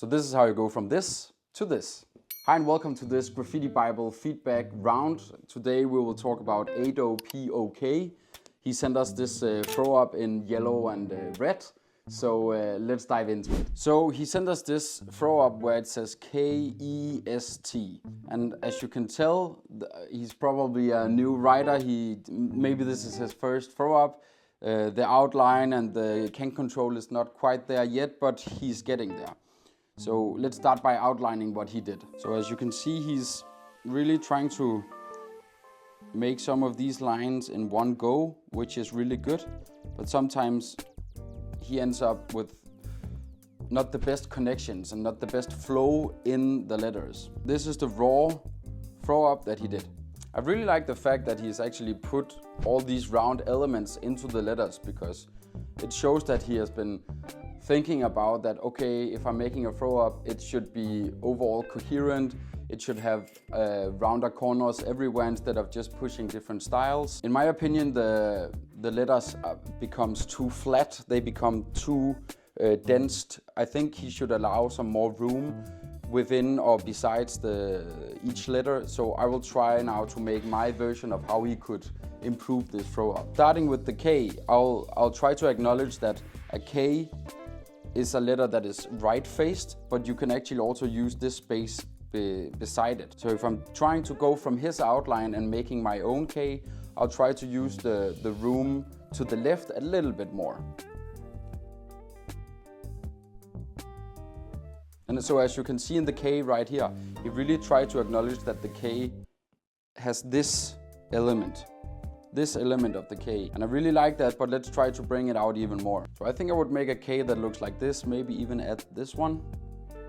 So this is how you go from this to this. Hi and welcome to this Graffiti Bible feedback round. Today we will talk about ADOPOK. He sent us this throw up in yellow and red. So let's dive into it. So he sent us this throw up where it says KEST. And as you can tell, he's probably a new writer. Maybe this is his first throw up. The outline and the can control is not quite there yet, but he's getting there. So let's start by outlining what he did. So as you can see, he's really trying to make some of these lines in one go, which is really good. But sometimes he ends up with not the best connections and not the best flow in the letters. This is the raw throw up that he did. I really like the fact that he's actually put all these round elements into the letters, because it shows that he has been thinking about that, okay, if I'm making a throw up, it should be overall coherent. It should have rounder corners everywhere instead of just pushing different styles. In my opinion, the letters becomes too flat. They become too dense. I think he should allow some more room within or besides each letter. So I will try now to make my version of how he could improve this throw up. Starting with the K, I'll try to acknowledge that a K is a letter that is right-faced, but you can actually also use this space beside it. So if I'm trying to go from his outline and making my own K, I'll try to use the room to the left a little bit more. And so as you can see in the K right here, he really tried to acknowledge that the K has this element of the K. And I really like that, but let's try to bring it out even more. So I think I would make a K that looks like this, maybe even add this one.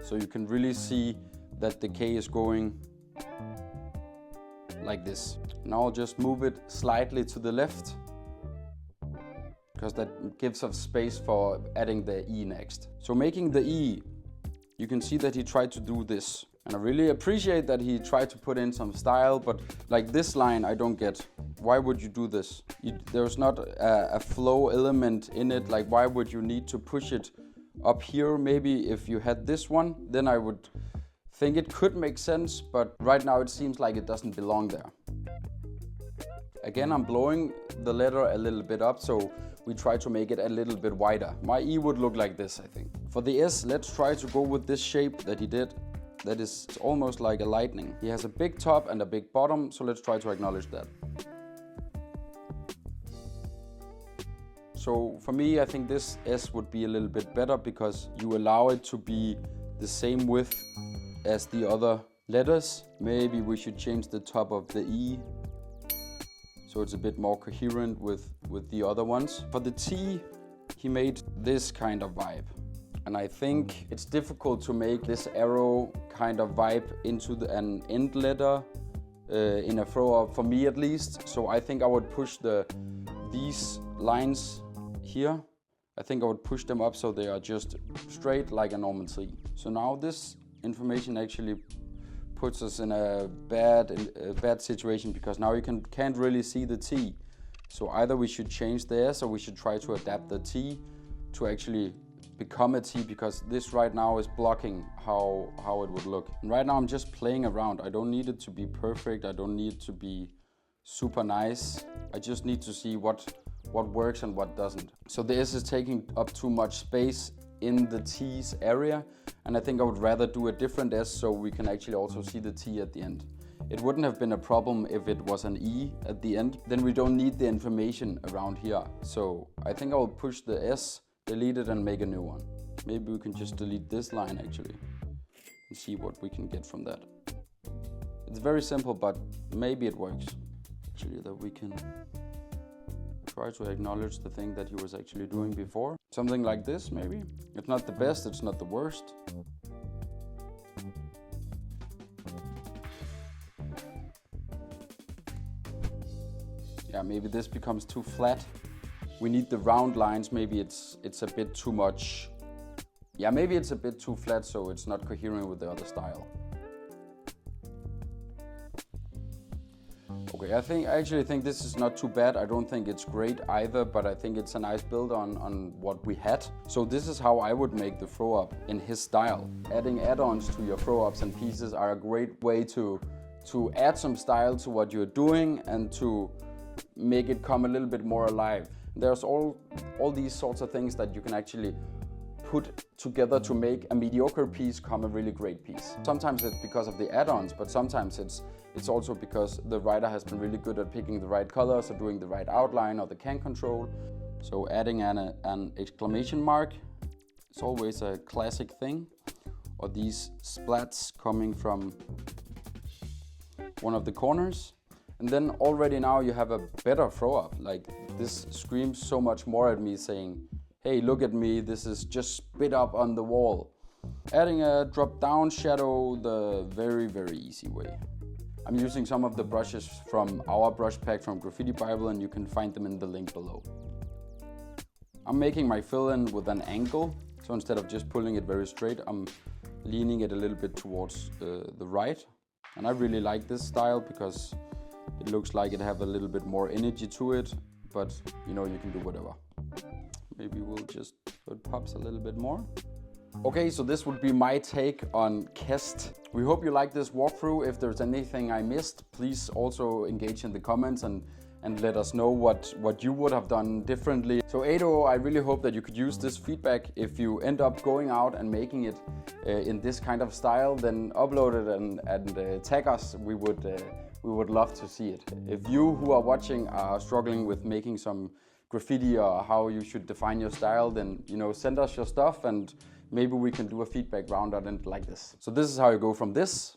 So you can really see that the K is going like this. Now I'll just move it slightly to the left, because that gives us space for adding the E next. So making the E, you can see that he tried to do this. And I really appreciate that he tried to put in some style, but like this line I don't get. Why would you do this? There's not a flow element in it. Like, why would you need to push it up here? Maybe if you had this one, then I would think it could make sense, but right now it seems like it doesn't belong there. Again, I'm blowing the letter a little bit up, so we try to make it a little bit wider. My E would look like this, I think. For the S, let's try to go with this shape that he did. That is almost like a lightning. He has a big top and a big bottom, so let's try to acknowledge that. So for me, I think this S would be a little bit better, because you allow it to be the same width as the other letters. Maybe we should change the top of the E so it's a bit more coherent with the other ones. For the T, he made this kind of vibe. And I think it's difficult to make this arrow kind of vibe into an end letter in a throw up, for me at least. So I think I would push these lines here. I think I would push them up so they are just straight like a normal T. So now this information actually puts us in a bad situation, because now you can't really see the T. So either we should change the S, or we should try to adapt the T to actually become a T, because this right now is blocking how it would look. And right now I'm just playing around. I don't need it to be perfect. I don't need it to be super nice. I just need to see what works and what doesn't. So the S is taking up too much space in the T's area, and I think I would rather do a different S so we can actually also see the T at the end. It wouldn't have been a problem if it was an E at the end. Then we don't need the information around here. So I think I will push the S, delete it, and make a new one. Maybe we can just delete this line actually and see what we can get from that. It's very simple, but maybe it works. Actually, that we can try to acknowledge the thing that he was actually doing before. Something like this, maybe. It's not the best, it's not the worst. Yeah, maybe this becomes too flat. We need the round lines. Maybe it's a bit too much. Yeah, maybe it's a bit too flat, so it's not coherent with the other style. Okay, I actually think this is not too bad. I don't think it's great either, but I think it's a nice build on what we had. So this is how I would make the throw up in his style. Adding add-ons to your throw ups and pieces are a great way to add some style to what you're doing and to make it come a little bit more alive. There's all these sorts of things that you can actually put together to make a mediocre piece come a really great piece. Sometimes it's because of the add-ons, but sometimes it's also because the writer has been really good at picking the right colors or doing the right outline or the can control. So adding an exclamation mark is always a classic thing. Or these splats coming from one of the corners. And then already now you have a better throw up. Like this screams so much more at me saying, hey, look at me, this is just spit up on the wall. Adding a drop down shadow the very, very easy way. I'm using some of the brushes from our brush pack from Graffiti Bible, and you can find them in the link below. I'm making my fill-in with an angle. So instead of just pulling it very straight, I'm leaning it a little bit towards the right. And I really like this style because it looks like it have a little bit more energy to it, but you know, you can do whatever. Maybe we'll just, so it pops a little bit more. Okay, so this would be my take on Kest. We hope you like this walkthrough. If there's anything I missed, please also engage in the comments and let us know what you would have done differently. So Ado, I really hope that you could use this feedback. If you end up going out and making it in this kind of style, then upload it and tag us. We would love to see it. If you who are watching are struggling with making some graffiti or how you should define your style, then send us your stuff and maybe we can do a feedback round on it like this. So this is how you go from this